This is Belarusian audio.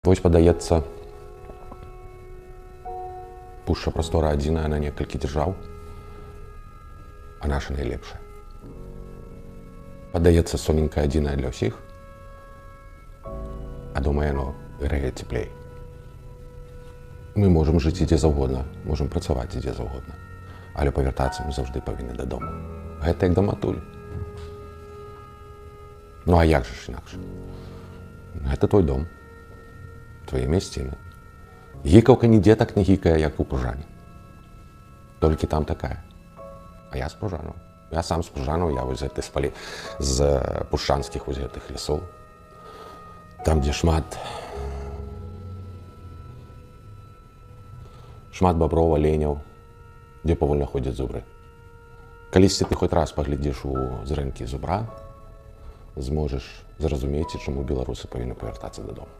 Вось падаецца, пушча прастора адзіная на некалькі дзяржаў, а наша найлепшая. Падаецца, соненькая адзіная для ўсіх, а дома яно грэе цеплей. Мы можам жыць ідзе заўгодна, можам працаваць ідзе заўгодна, але павяртацца мы заўжды павінны дадому. Гэта як да матулі. Ну а як жа ж інакш? Гэта твой дом, твае мясціны. Гікаўка нідзе так не гікае, як у Пружане. Толькі там такая. А я з Пружанаў. Я сам з Пружанаў, я вось з пушчанскіх вось гэтых лясоў. Там, дзе шмат баброў, аленяў, дзе павольна ходзяць зубры. Калісьці ты хоць раз паглядзіш у зрэнкі зубра, зможаш зразумець, чаму беларусы павінны павяртацца дадому.